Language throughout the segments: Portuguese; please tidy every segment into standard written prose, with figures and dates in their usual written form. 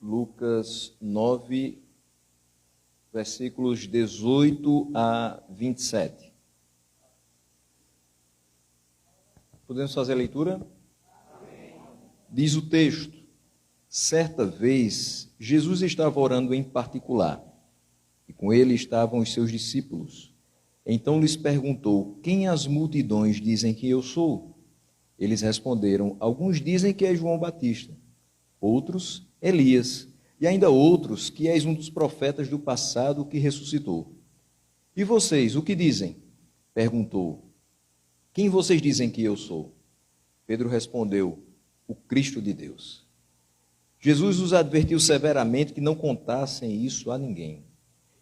Lucas 9, versículos 18 a 27. Podemos fazer a leitura? Amém. Diz o texto: certa vez, Jesus estava orando em particular, e com ele estavam os seus discípulos. Então lhes perguntou: quem as multidões dizem que eu sou? Eles responderam: alguns dizem que é João Batista, outros Elias, e ainda outros que és um dos profetas do passado que ressuscitou. E vocês, o que dizem? Perguntou. Quem vocês dizem que eu sou? Pedro respondeu: o Cristo de Deus. Jesus os advertiu severamente que não contassem isso a ninguém.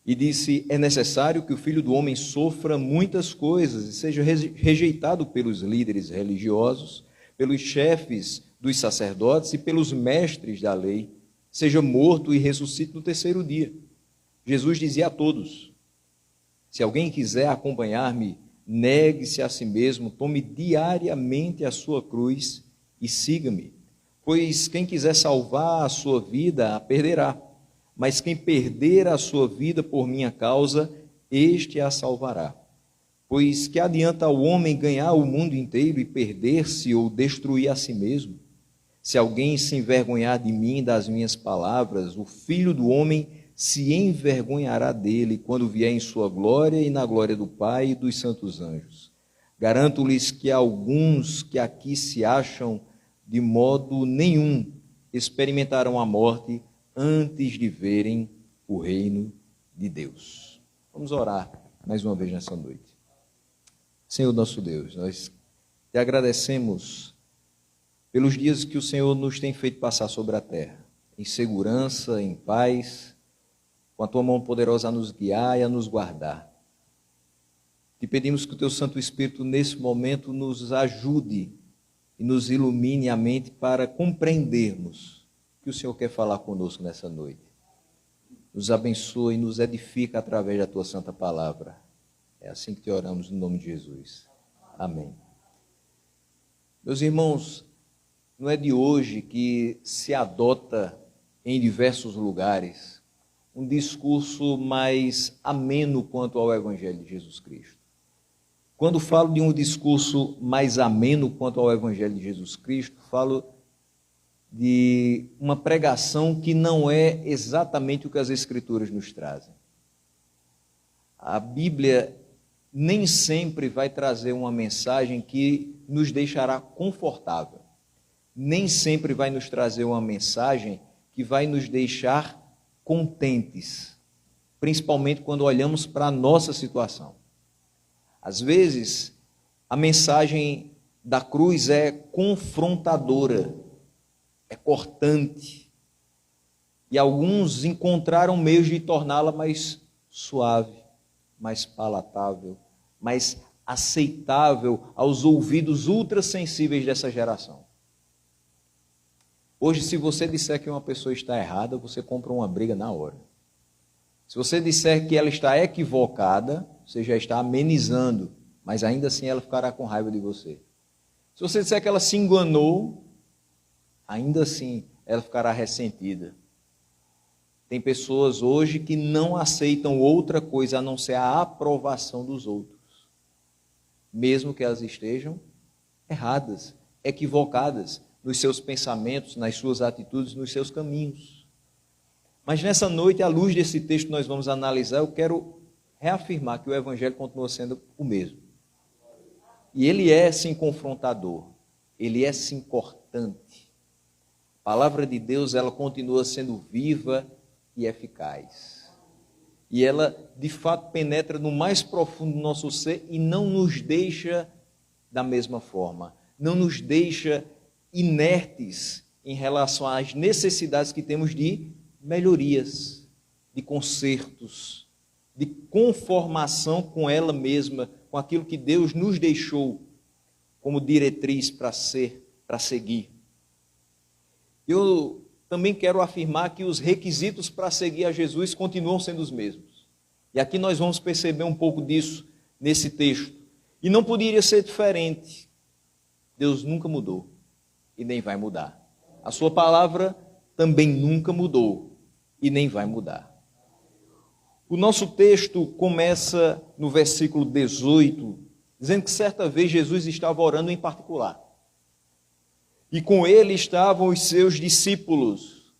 E disse: é necessário que o Filho do Homem sofra muitas coisas e seja rejeitado pelos líderes religiosos, pelos chefes dos sacerdotes e pelos mestres da lei, seja morto e ressuscite no terceiro dia. Jesus dizia a todos: se alguém quiser acompanhar-me, negue-se a si mesmo, tome diariamente a sua cruz e siga-me. Pois quem quiser salvar a sua vida, a perderá. Mas quem perder a sua vida por minha causa, este a salvará. Pois que adianta ao homem ganhar o mundo inteiro e perder-se ou destruir a si mesmo? Se alguém se envergonhar de mim e das minhas palavras, o Filho do Homem se envergonhará dele quando vier em sua glória e na glória do Pai e dos santos anjos. Garanto-lhes que alguns que aqui se acham de modo nenhum experimentarão a morte antes de verem o reino de Deus. Vamos orar mais uma vez nessa noite. Senhor nosso Deus, nós te agradecemos pelos dias que o Senhor nos tem feito passar sobre a terra, em segurança, em paz, com a tua mão poderosa a nos guiar e a nos guardar. Te pedimos que o teu Santo Espírito nesse momento nos ajude e nos ilumine a mente para compreendermos o que o Senhor quer falar conosco nessa noite. Nos abençoa e nos edifica através da tua santa palavra. É assim que te oramos no nome de Jesus. Amém. Meus irmãos, não é de hoje que se adota em diversos lugares um discurso mais ameno quanto ao Evangelho de Jesus Cristo. Quando falo de um discurso mais ameno quanto ao Evangelho de Jesus Cristo, falo de uma pregação que não é exatamente o que as Escrituras nos trazem. A Bíblia nem sempre vai trazer uma mensagem que nos deixará confortável. Nem sempre vai nos trazer uma mensagem que vai nos deixar contentes, principalmente quando olhamos para a nossa situação. Às vezes, a mensagem da cruz é confrontadora, é cortante, e alguns encontraram meios de torná-la mais suave, mais palatável, mais aceitável aos ouvidos ultrassensíveis dessa geração. Hoje, se você disser que uma pessoa está errada, você compra uma briga na hora. Se você disser que ela está equivocada, você já está amenizando, mas ainda assim ela ficará com raiva de você. Se você disser que ela se enganou, ainda assim ela ficará ressentida. Tem pessoas hoje que não aceitam outra coisa a não ser a aprovação dos outros, mesmo que elas estejam erradas, equivocadas nos seus pensamentos, nas suas atitudes, nos seus caminhos. Mas nessa noite, à luz desse texto que nós vamos analisar, eu quero reafirmar que o Evangelho continua sendo o mesmo. E ele é sim confrontador, ele é sim cortante. A palavra de Deus, ela continua sendo viva e eficaz. E ela, de fato, penetra no mais profundo do nosso ser e não nos deixa da mesma forma, não nos deixa inertes em relação às necessidades que temos de melhorias, de consertos, de conformação com ela mesma, com aquilo que Deus nos deixou como diretriz para seguir. Eu também quero afirmar que os requisitos para seguir a Jesus continuam sendo os mesmos. E aqui nós vamos perceber um pouco disso nesse texto. E não poderia ser diferente. Deus nunca mudou e nem vai mudar. A sua palavra também nunca mudou e nem vai mudar. O nosso texto começa no versículo 18, dizendo que certa vez Jesus estava orando em particular. E com ele estavam os seus discípulos.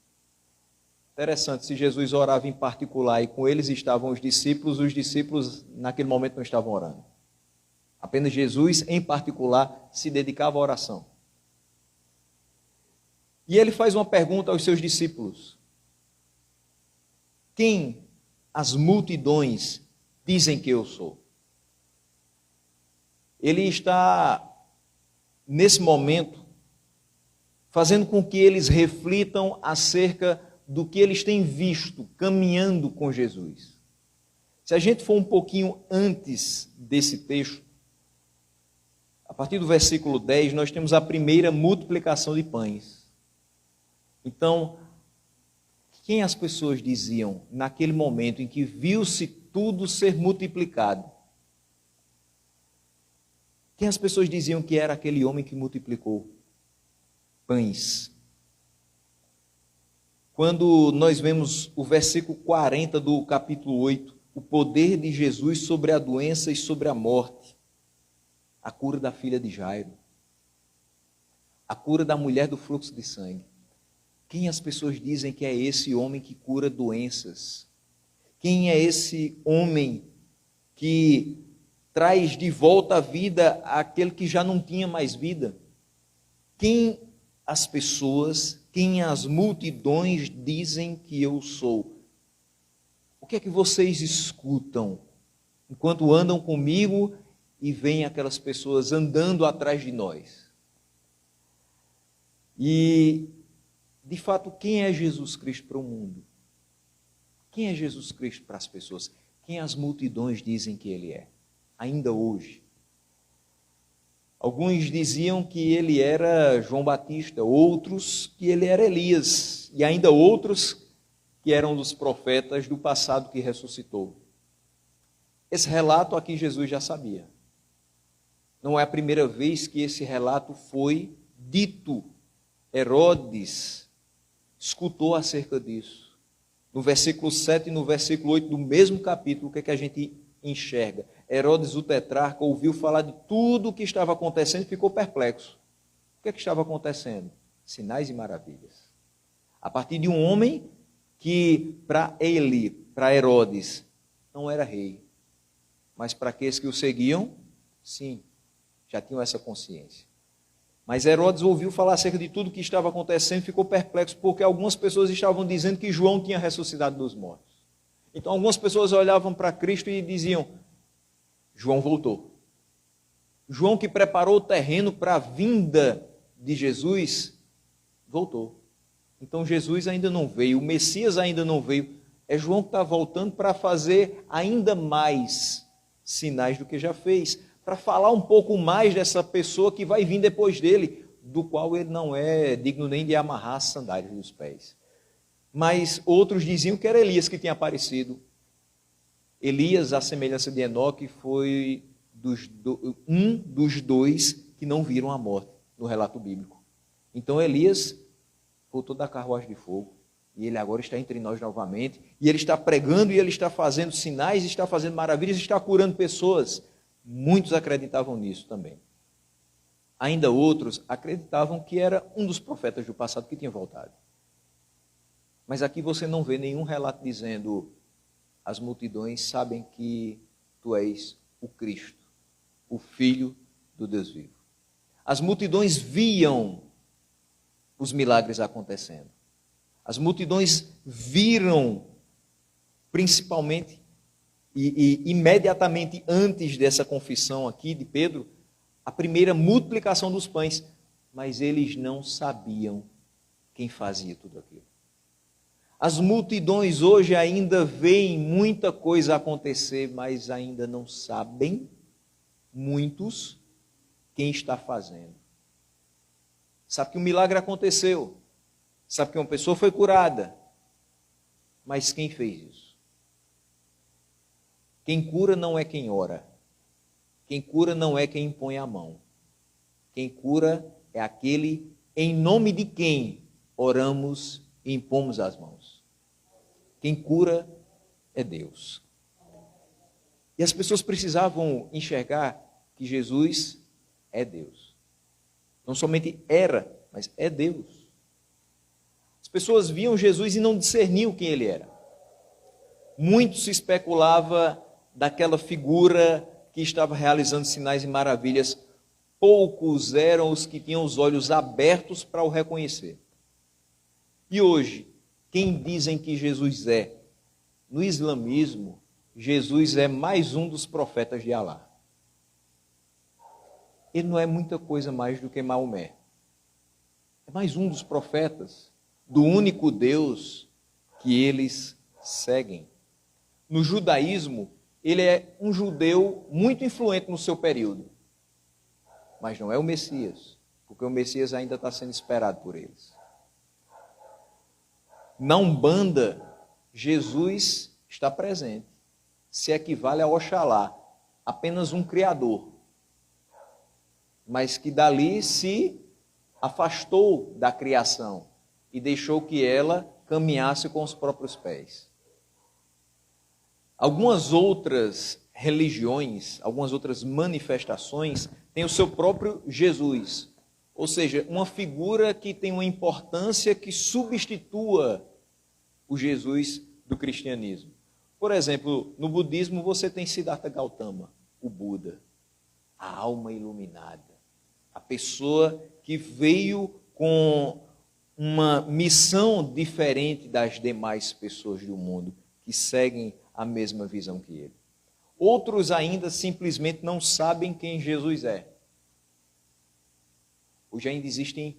Interessante, se Jesus orava em particular e com eles estavam os discípulos naquele momento não estavam orando. Apenas Jesus, em particular, se dedicava à oração. E ele faz uma pergunta aos seus discípulos: quem as multidões dizem que eu sou? Ele está, nesse momento, fazendo com que eles reflitam acerca do que eles têm visto caminhando com Jesus. Se a gente for um pouquinho antes desse texto, a partir do versículo 10, nós temos a primeira multiplicação de pães. Então, quem as pessoas diziam naquele momento em que viu-se tudo ser multiplicado? Quem as pessoas diziam que era aquele homem que multiplicou pães? Quando nós vemos o versículo 40 do capítulo 8, o poder de Jesus sobre a doença e sobre a morte, a cura da filha de Jairo, a cura da mulher do fluxo de sangue. Quem as pessoas dizem que é esse homem que cura doenças? Quem é esse homem que traz de volta à vida aquele que já não tinha mais vida? Quem as pessoas, quem as multidões dizem que eu sou? O que é que vocês escutam enquanto andam comigo e veem aquelas pessoas andando atrás de nós? E, de fato, quem é Jesus Cristo para o mundo? Quem é Jesus Cristo para as pessoas? Quem as multidões dizem que ele é? Ainda hoje. Alguns diziam que ele era João Batista, outros que ele era Elias, e ainda outros que eram dos profetas do passado que ressuscitou. Esse relato aqui Jesus já sabia. Não é a primeira vez que esse relato foi dito. Herodes escutou acerca disso. No versículo 7 e no versículo 8 do mesmo capítulo, o que é que a gente enxerga? Herodes, o tetrarca, ouviu falar de tudo o que estava acontecendo e ficou perplexo. O que é que estava acontecendo? Sinais e maravilhas. A partir de um homem que, para ele, para Herodes, não era rei. Mas para aqueles que o seguiam, sim, já tinham essa consciência. Mas Herodes ouviu falar acerca de tudo o que estava acontecendo e ficou perplexo, porque algumas pessoas estavam dizendo que João tinha ressuscitado dos mortos. Então algumas pessoas olhavam para Cristo e diziam: João voltou. João, que preparou o terreno para a vinda de Jesus, voltou. Então Jesus ainda não veio, o Messias ainda não veio. É João que está voltando para fazer ainda mais sinais do que já fez, para falar um pouco mais dessa pessoa que vai vir depois dele, do qual ele não é digno nem de amarrar as sandálias dos pés. Mas outros diziam que era Elias que tinha aparecido. Elias, à semelhança de Enoque, foi um dos dois que não viram a morte no relato bíblico. Então Elias voltou da carruagem de fogo e ele agora está entre nós novamente, e ele está pregando e ele está fazendo sinais, está fazendo maravilhas, está curando pessoas. Muitos acreditavam nisso também. Ainda outros acreditavam que era um dos profetas do passado que tinha voltado. Mas aqui você não vê nenhum relato dizendo: as multidões sabem que tu és o Cristo, o Filho do Deus vivo. As multidões viam os milagres acontecendo. As multidões viram, principalmente e imediatamente antes dessa confissão aqui de Pedro, a primeira multiplicação dos pães, mas eles não sabiam quem fazia tudo aquilo. As multidões hoje ainda veem muita coisa acontecer, mas ainda não sabem, muitos, quem está fazendo. Sabe que um milagre aconteceu, sabe que uma pessoa foi curada, mas quem fez isso? Quem cura não é quem ora, quem cura não é quem impõe a mão, quem cura é aquele em nome de quem oramos e impomos as mãos. Quem cura é Deus. E as pessoas precisavam enxergar que Jesus é Deus. Não somente era, mas é Deus. As pessoas viam Jesus e não discerniam quem ele era. Muito se especulava daquela figura que estava realizando sinais e maravilhas. Poucos eram os que tinham os olhos abertos para o reconhecer. E hoje, quem dizem que Jesus é? No islamismo, Jesus é mais um dos profetas de Alá. Ele não é muita coisa mais do que Maomé. É mais um dos profetas do único Deus que eles seguem. No judaísmo, ele é um judeu muito influente no seu período. Mas não é o Messias, porque o Messias ainda está sendo esperado por eles. Na Umbanda, Jesus está presente. Se equivale a Oxalá, apenas um criador, mas que dali se afastou da criação e deixou que ela caminhasse com os próprios pés. Algumas outras religiões, algumas outras manifestações têm o seu próprio Jesus, ou seja, uma figura que tem uma importância que substitua o Jesus do cristianismo. Por exemplo, no budismo você tem Siddhartha Gautama, o Buda, a alma iluminada, a pessoa que veio com uma missão diferente das demais pessoas do mundo, que seguem a mesma visão que ele. Outros ainda simplesmente não sabem quem Jesus é. Hoje ainda existem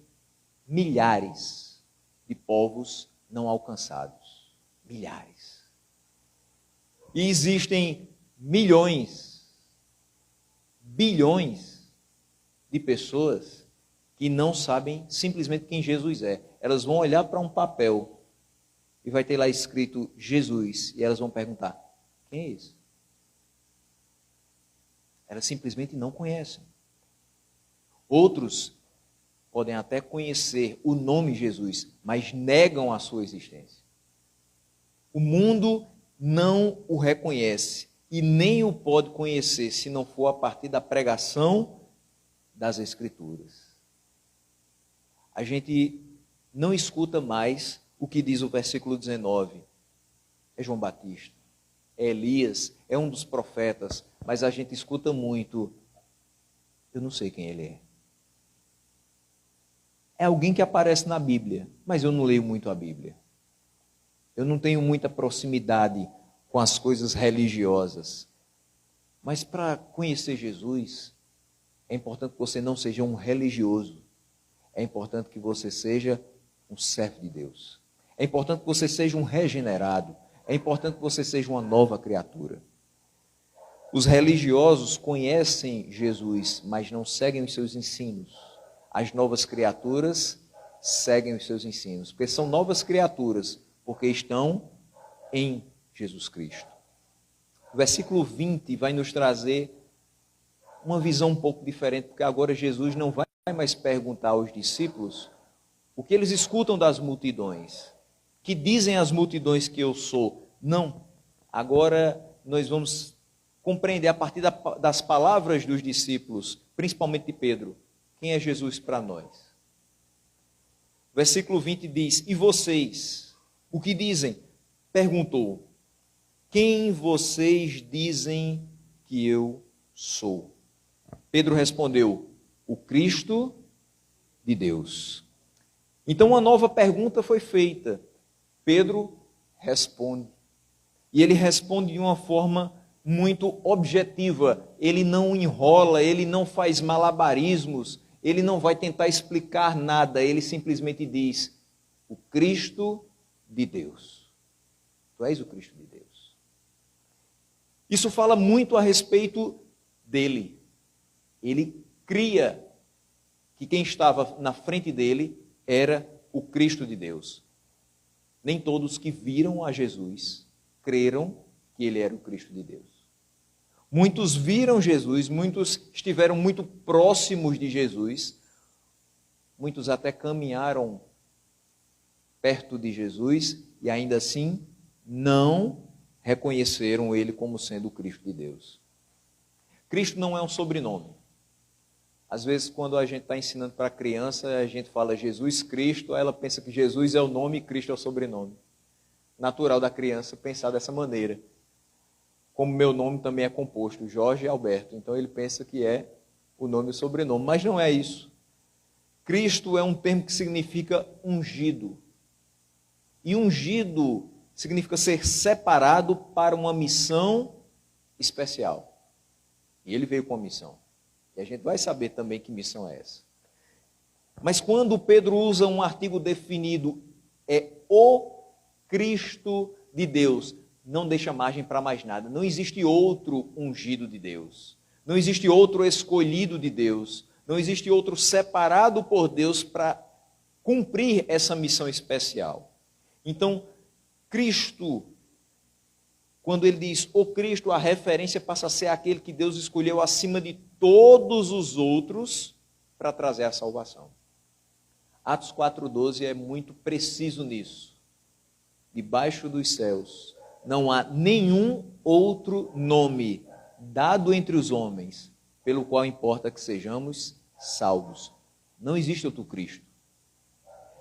milhares de povos não alcançados. Milhares. E existem milhões, bilhões de pessoas que não sabem simplesmente quem Jesus é. Elas vão olhar para um papel e vai ter lá escrito Jesus, e elas vão perguntar, quem é esse? Elas simplesmente não conhecem. Outros podem até conhecer o nome Jesus, mas negam a sua existência. O mundo não o reconhece e nem o pode conhecer se não for a partir da pregação das Escrituras. A gente não escuta mais o que diz o versículo 19. É João Batista, é Elias, é um dos profetas, mas a gente escuta muito, eu não sei quem ele é. É alguém que aparece na Bíblia, mas eu não leio muito a Bíblia. Eu não tenho muita proximidade com as coisas religiosas. Mas para conhecer Jesus, é importante que você não seja um religioso. É importante que você seja um servo de Deus. É importante que você seja um regenerado. É importante que você seja uma nova criatura. Os religiosos conhecem Jesus, mas não seguem os seus ensinos. As novas criaturas seguem os seus ensinos, porque são novas criaturas, porque estão em Jesus Cristo. O versículo 20 vai nos trazer uma visão um pouco diferente, porque agora Jesus não vai mais perguntar aos discípulos o que eles escutam das multidões, que dizem as multidões que eu sou. Não, agora nós vamos compreender a partir das palavras dos discípulos, principalmente de Pedro, quem é Jesus para nós. Versículo 20 diz, e vocês, o que dizem? Perguntou, quem vocês dizem que eu sou? Pedro respondeu, o Cristo de Deus. Então uma nova pergunta foi feita. Pedro responde. E ele responde de uma forma muito objetiva. Ele não enrola, ele não faz malabarismos, ele não vai tentar explicar nada, ele simplesmente diz, o Cristo de Deus. Tu és o Cristo de Deus. Isso fala muito a respeito dele. Ele cria que quem estava na frente dele era o Cristo de Deus. Nem todos que viram a Jesus creram que ele era o Cristo de Deus. Muitos viram Jesus, muitos estiveram muito próximos de Jesus, muitos até caminharam perto de Jesus e ainda assim não reconheceram ele como sendo o Cristo de Deus. Cristo não é um sobrenome. Às vezes, quando a gente está ensinando para a criança, a gente fala Jesus Cristo, aí ela pensa que Jesus é o nome e Cristo é o sobrenome. Natural da criança pensar dessa maneira. Como meu nome também é composto, Jorge Alberto, então ele pensa que é o nome e o sobrenome, mas não é isso. Cristo é um termo que significa ungido. E ungido significa ser separado para uma missão especial. E ele veio com a missão. E a gente vai saber também que missão é essa. Mas quando Pedro usa um artigo definido, é o Cristo de Deus, não deixa margem para mais nada. Não existe outro ungido de Deus. Não existe outro escolhido de Deus. Não existe outro separado por Deus para cumprir essa missão especial. Então, Cristo, quando ele diz o Cristo, a referência passa a ser aquele que Deus escolheu acima de todos os outros para trazer a salvação. Atos 4,12 é muito preciso nisso. Debaixo dos céus não há nenhum outro nome dado entre os homens pelo qual importa que sejamos salvos. Não existe outro Cristo.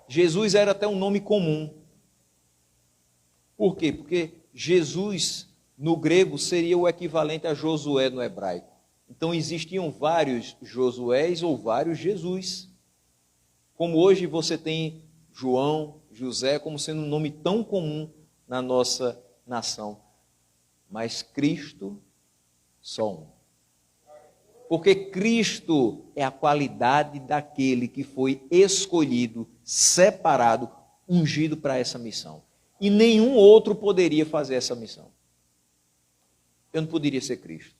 Jesus era até um nome comum. Por quê? Porque Jesus, no grego, seria o equivalente a Josué no hebraico. Então existiam vários Josués ou vários Jesus. Como hoje você tem João, José, como sendo um nome tão comum na nossa nação. Mas Cristo, só um. Porque Cristo é a qualidade daquele que foi escolhido, separado, ungido para essa missão. E nenhum outro poderia fazer essa missão. Eu não poderia ser Cristo.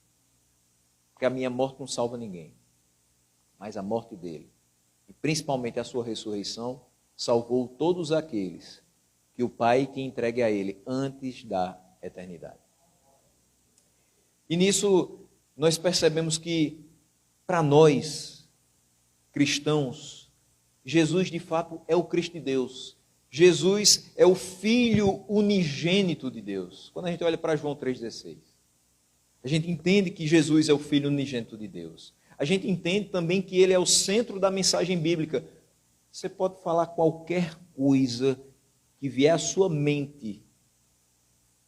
Porque a minha morte não salva ninguém. Mas a morte dele, e principalmente a sua ressurreição, salvou todos aqueles que o Pai tinha entregue a ele antes da eternidade. E nisso nós percebemos que, para nós, cristãos, Jesus de fato é o Cristo de Deus. Jesus é o Filho unigênito de Deus. Quando a gente olha para João 3,16, a gente entende que Jesus é o Filho unigênito de Deus. A gente entende também que ele é o centro da mensagem bíblica. Você pode falar qualquer coisa que vier à sua mente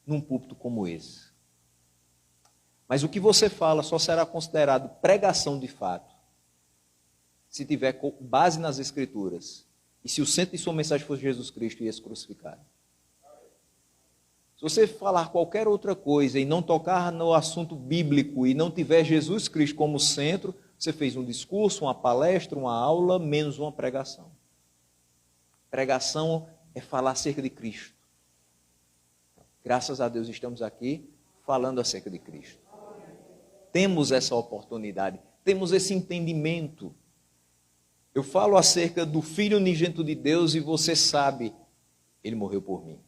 num púlpito como esse. Mas o que você fala só será considerado pregação de fato se tiver base nas Escrituras e se o centro de sua mensagem for Jesus Cristo e esse crucificado. Se você falar qualquer outra coisa e não tocar no assunto bíblico e não tiver Jesus Cristo como centro, você fez um discurso, uma palestra, uma aula, menos uma pregação. Pregação é falar acerca de Cristo. Graças a Deus estamos aqui falando acerca de Cristo. Temos essa oportunidade, temos esse entendimento. Eu falo acerca do Filho unigênito de Deus e você sabe, ele morreu por mim.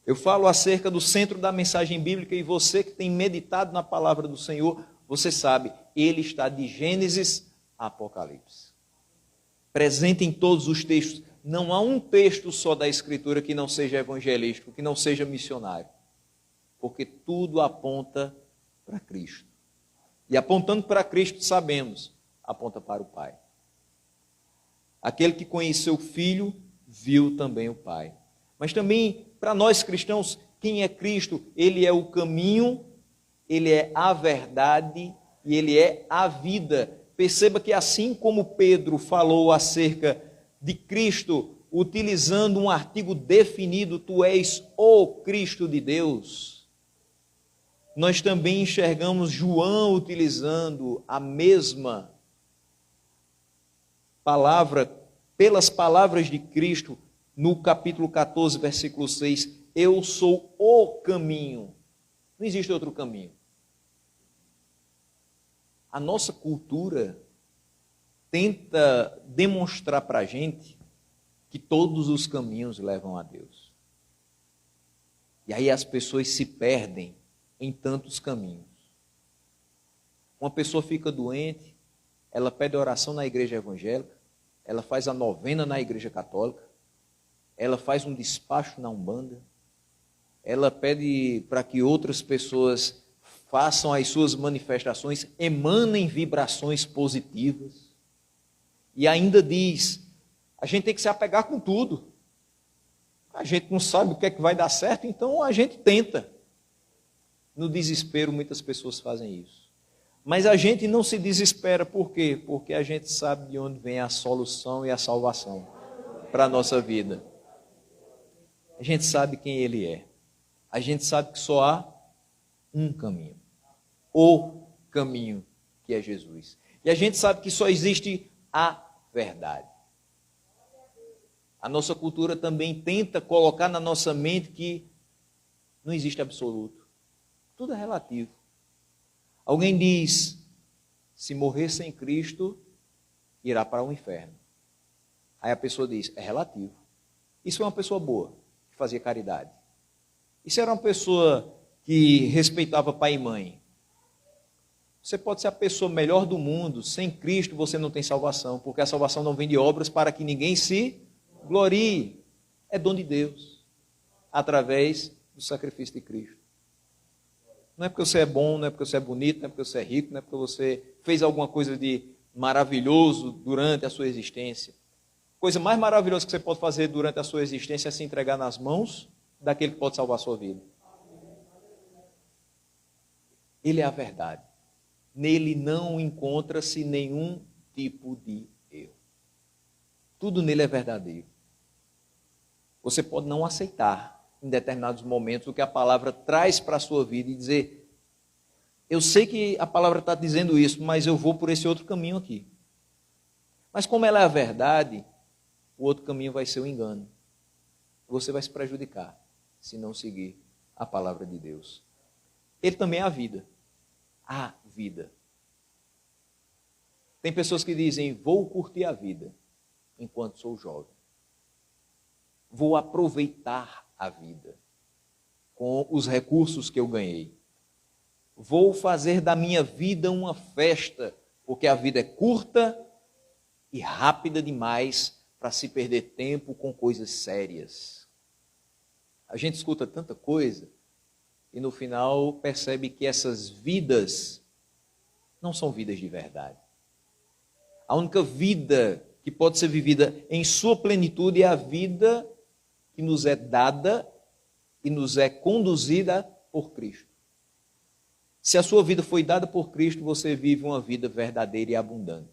Eu falo acerca do centro da mensagem bíblica e você que tem meditado na palavra do Senhor, você sabe, ele está de Gênesis a Apocalipse. Presente em todos os textos. Não há um texto só da Escritura que não seja evangelístico, que não seja missionário. Porque tudo aponta para Cristo. E apontando para Cristo, sabemos, aponta para o Pai. Aquele que conheceu o Filho, viu também o Pai. Mas também, para nós cristãos, quem é Cristo? Ele é o caminho, ele é a verdade e ele é a vida. Perceba que assim como Pedro falou acerca de Cristo, utilizando um artigo definido, tu és o Cristo de Deus, nós também enxergamos João utilizando a mesma palavra, pelas palavras de Cristo, no capítulo 14, versículo 6, eu sou o caminho. Não existe outro caminho. A nossa cultura tenta demonstrar para a gente que todos os caminhos levam a Deus. E aí as pessoas se perdem em tantos caminhos. Uma pessoa fica doente, ela pede oração na igreja evangélica, ela faz a novena na igreja católica, ela faz um despacho na Umbanda, ela pede para que outras pessoas façam as suas manifestações, emanem vibrações positivas, e ainda diz, a gente tem que se apegar com tudo. A gente não sabe o que é que vai dar certo, então a gente tenta. No desespero, muitas pessoas fazem isso. Mas a gente não se desespera, por quê? Porque a gente sabe de onde vem a solução e a salvação para a nossa vida. A gente sabe quem Ele é. A gente sabe que só há um caminho. O caminho, que é Jesus. E a gente sabe que só existe a verdade. A nossa cultura também tenta colocar na nossa mente que não existe absoluto. Tudo é relativo. Alguém diz, se morrer sem Cristo, irá para o inferno. Aí a pessoa diz, é relativo. Isso é uma pessoa boa, que fazia caridade. Isso era uma pessoa que respeitava pai e mãe. Você pode ser a pessoa melhor do mundo, sem Cristo você não tem salvação, porque a salvação não vem de obras para que ninguém se glorie. É dom de Deus, através do sacrifício de Cristo. Não é porque você é bom, não é porque você é bonito, não é porque você é rico, não é porque você fez alguma coisa de maravilhoso durante a sua existência. A coisa mais maravilhosa que você pode fazer durante a sua existência é se entregar nas mãos daquele que pode salvar a sua vida. Ele é a verdade. Nele não encontra-se nenhum tipo de erro. Tudo nele é verdadeiro. Você pode não aceitar em determinados momentos o que a palavra traz para a sua vida e dizer, eu sei que a palavra está dizendo isso, mas eu vou por esse outro caminho aqui. Mas como ela é a verdade, o outro caminho vai ser o engano. Você vai se prejudicar se não seguir a palavra de Deus. Ele também é a vida. A vida. Tem pessoas que dizem, vou curtir a vida enquanto sou jovem. Vou aproveitar a vida com os recursos que eu ganhei. Vou fazer da minha vida uma festa, porque a vida é curta e rápida demais para se perder tempo com coisas sérias. A gente escuta tanta coisa e no final percebe que essas vidas não são vidas de verdade. A única vida que pode ser vivida em sua plenitude é a vida que nos é dada e nos é conduzida por Cristo. Se a sua vida foi dada por Cristo, você vive uma vida verdadeira e abundante.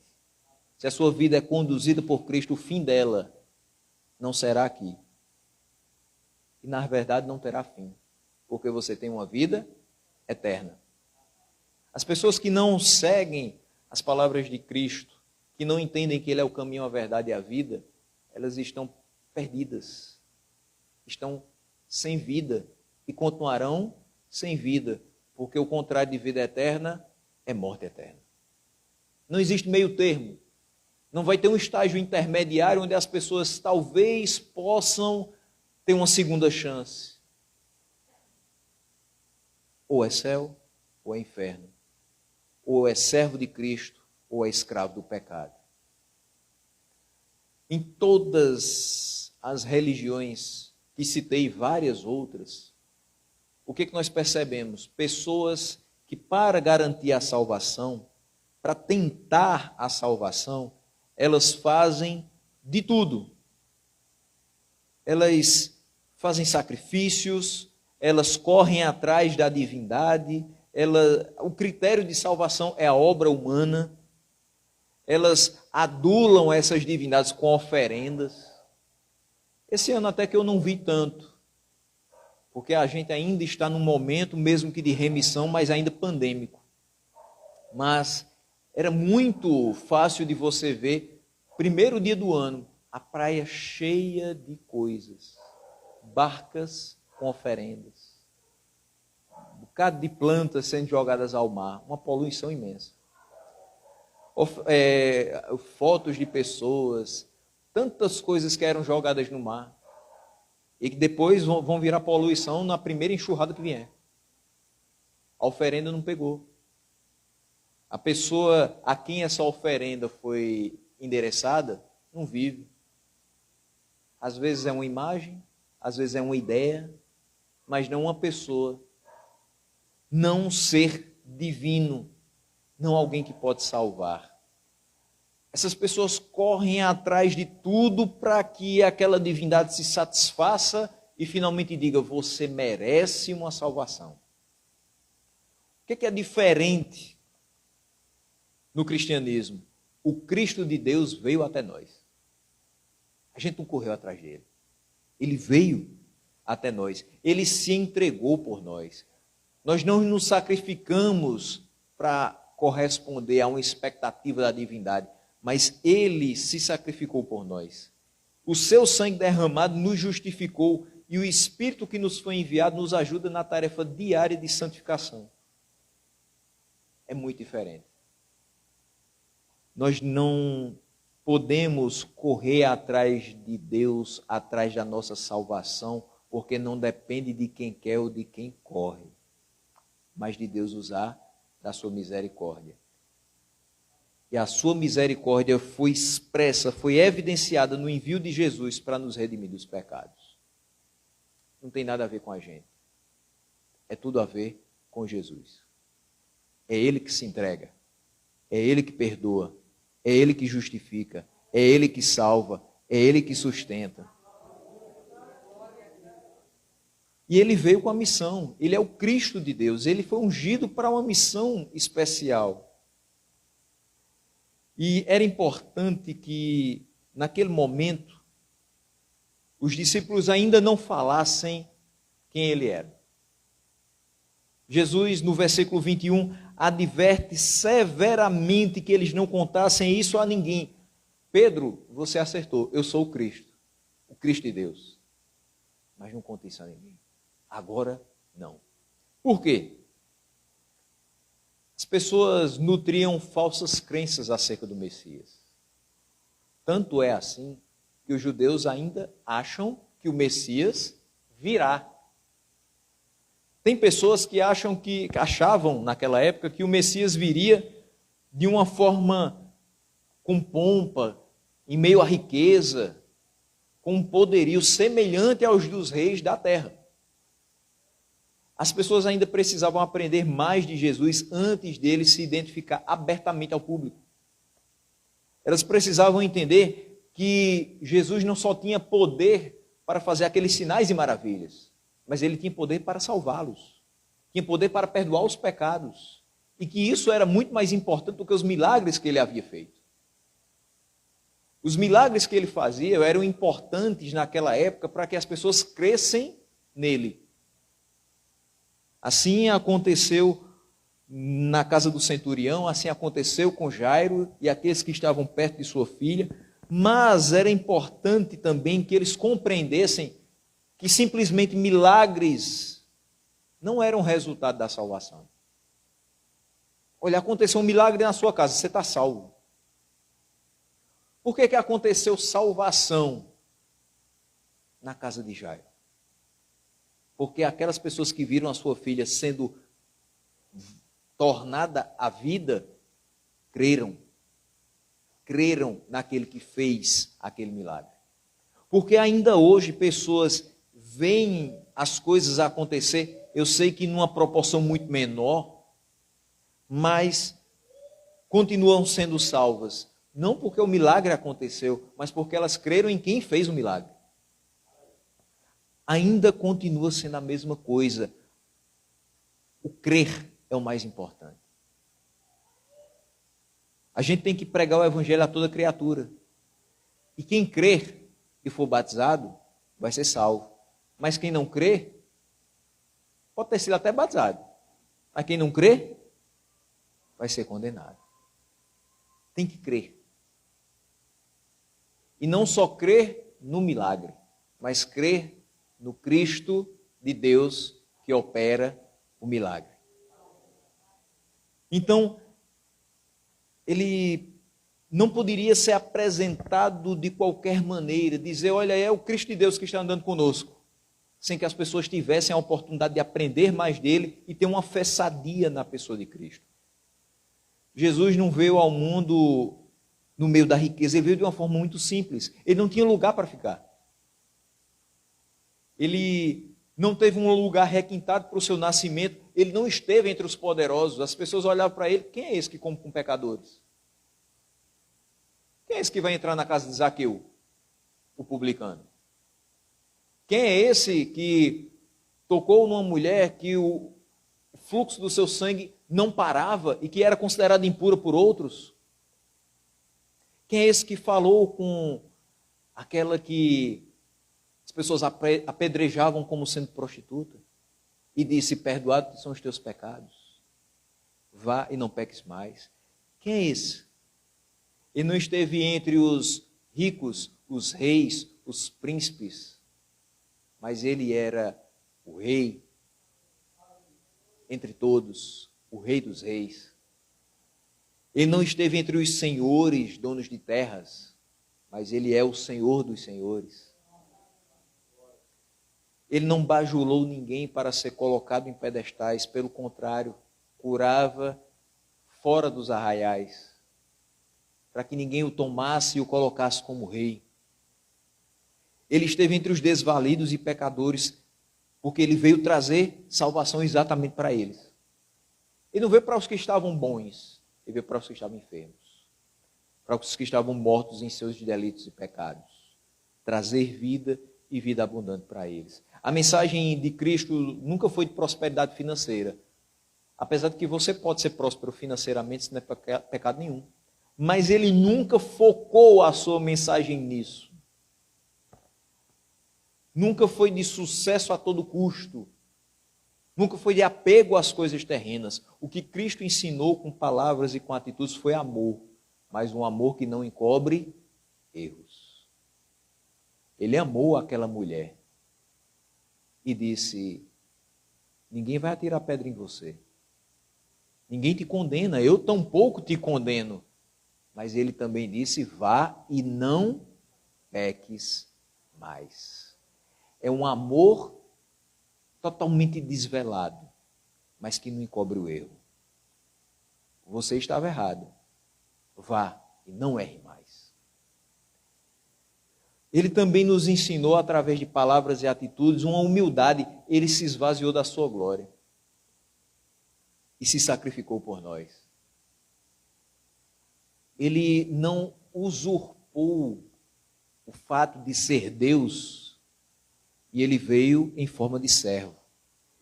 Se a sua vida é conduzida por Cristo, o fim dela não será aqui. E na verdade não terá fim, porque você tem uma vida eterna. As pessoas que não seguem as palavras de Cristo, que não entendem que Ele é o caminho, a verdade e a vida, elas estão perdidas, estão sem vida e continuarão sem vida, porque o contrário de vida eterna é morte eterna. Não existe meio termo. Não vai ter um estágio intermediário onde as pessoas talvez possam ter uma segunda chance. Ou é céu, ou é inferno. Ou é servo de Cristo, ou é escravo do pecado. Em todas as religiões, que citei várias outras, o que nós percebemos? Pessoas que para garantir a salvação, para tentar a salvação, elas fazem de tudo. Elas fazem sacrifícios, elas correm atrás da divindade, o critério de salvação é a obra humana, elas adulam essas divindades com oferendas. Esse ano até que eu não vi tanto, porque a gente ainda está num momento, mesmo que de remissão, mas ainda pandêmico. Mas era muito fácil de você ver, primeiro dia do ano, a praia cheia de coisas, barcas com oferendas, um bocado de plantas sendo jogadas ao mar, uma poluição imensa. Fotos de pessoas, tantas coisas que eram jogadas no mar e que depois vão virar poluição na primeira enxurrada que vier. A oferenda não pegou. A pessoa a quem essa oferenda foi endereçada não vive. às vezes é uma imagem, às vezes é uma ideia, mas não uma pessoa, não um ser divino, não alguém que pode salvar. Essas pessoas correm atrás de tudo para que aquela divindade se satisfaça e finalmente diga: você merece uma salvação. O que é diferente no cristianismo? O Cristo de Deus veio até nós. A gente não correu atrás dele. Ele veio até nós. Ele se entregou por nós. Nós não nos sacrificamos para corresponder a uma expectativa da divindade, mas ele se sacrificou por nós. O seu sangue derramado nos justificou e o Espírito que nos foi enviado nos ajuda na tarefa diária de santificação. É muito diferente. Nós não podemos correr atrás de Deus, atrás da nossa salvação, porque não depende de quem quer ou de quem corre, mas de Deus usar da sua misericórdia. E a sua misericórdia foi expressa, foi evidenciada no envio de Jesus para nos redimir dos pecados. Não tem nada a ver com a gente. É tudo a ver com Jesus. É Ele que se entrega. É Ele que perdoa. É Ele que justifica. É Ele que salva. É Ele que sustenta. E Ele veio com a missão. Ele é o Cristo de Deus. Ele foi ungido para uma missão especial. E era importante que, naquele momento, os discípulos ainda não falassem quem ele era. Jesus, no versículo 21, adverte severamente que eles não contassem isso a ninguém. Pedro, você acertou, eu sou o Cristo de Deus. Mas não conte isso a ninguém. Agora, não. Por quê? As pessoas nutriam falsas crenças acerca do Messias. Tanto é assim que os judeus ainda acham que o Messias virá. Tem pessoas que achavam naquela época que o Messias viria de uma forma com pompa, em meio à riqueza, com um poderio semelhante aos dos reis da terra. As pessoas ainda precisavam aprender mais de Jesus antes dele se identificar abertamente ao público. Elas precisavam entender que Jesus não só tinha poder para fazer aqueles sinais e maravilhas, mas ele tinha poder para salvá-los, tinha poder para perdoar os pecados, e que isso era muito mais importante do que os milagres que ele havia feito. Os milagres que ele fazia eram importantes naquela época para que as pessoas crescessem nele. Assim aconteceu na casa do centurião, assim aconteceu com Jairo e aqueles que estavam perto de sua filha, mas era importante também que eles compreendessem que simplesmente milagres não eram resultado da salvação. Olha, aconteceu um milagre na sua casa, você está salvo. Por que aconteceu salvação na casa de Jairo? Porque aquelas pessoas que viram a sua filha sendo tornada à vida, creram naquele que fez aquele milagre. Porque ainda hoje pessoas veem as coisas acontecer, eu sei que numa proporção muito menor, mas continuam sendo salvas. Não porque o milagre aconteceu, mas porque elas creram em quem fez o milagre. Ainda continua sendo a mesma coisa. O crer é o mais importante. A gente tem que pregar o evangelho a toda criatura. E quem crer e for batizado, vai ser salvo. Mas quem não crer, pode ter sido até batizado. Mas quem não crer, vai ser condenado. Tem que crer. E não só crer no milagre, mas crer no Cristo de Deus que opera o milagre. Então, ele não poderia ser apresentado de qualquer maneira, dizer, olha, é o Cristo de Deus que está andando conosco, sem que as pessoas tivessem a oportunidade de aprender mais dele e ter uma fé sadia na pessoa de Cristo. Jesus não veio ao mundo no meio da riqueza, ele veio de uma forma muito simples. Ele não tinha lugar para ficar. Ele não teve um lugar requintado para o seu nascimento, ele não esteve entre os poderosos. As pessoas olhavam para ele, quem é esse que come com pecadores? Quem é esse que vai entrar na casa de Zaqueu, o publicano? Quem é esse que tocou numa mulher que o fluxo do seu sangue não parava e que era considerada impura por outros? Quem é esse que falou com aquela que as pessoas apedrejavam como sendo prostituta e disse: perdoados são os teus pecados, vá e não peques mais? Quem é esse? Ele não esteve entre os ricos, os reis, os príncipes, mas ele era o rei entre todos, o rei dos reis. Ele não esteve entre os senhores, donos de terras, mas ele é o Senhor dos senhores. Ele não bajulou ninguém para ser colocado em pedestais, pelo contrário, curava fora dos arraiais, para que ninguém o tomasse e o colocasse como rei. Ele esteve entre os desvalidos e pecadores, porque ele veio trazer salvação exatamente para eles. Ele não veio para os que estavam bons, ele veio para os que estavam enfermos, para os que estavam mortos em seus delitos e pecados, trazer vida e vida abundante para eles. A mensagem de Cristo nunca foi de prosperidade financeira, apesar de que você pode ser próspero financeiramente, isso não é pecado nenhum, mas ele nunca focou a sua mensagem nisso. Nunca foi de sucesso a todo custo. Nunca foi de apego às coisas terrenas. O que Cristo ensinou com palavras e com atitudes foi amor, mas um amor que não encobre erros. Ele amou aquela mulher e disse: ninguém vai atirar pedra em você. Ninguém te condena, eu tampouco te condeno. Mas ele também disse: vá e não peques mais. É um amor totalmente desvelado, mas que não encobre o erro. Você estava errado. Vá e não erre mais. Ele também nos ensinou, através de palavras e atitudes, uma humildade. Ele se esvaziou da sua glória e se sacrificou por nós. Ele não usurpou o fato de ser Deus, e ele veio em forma de servo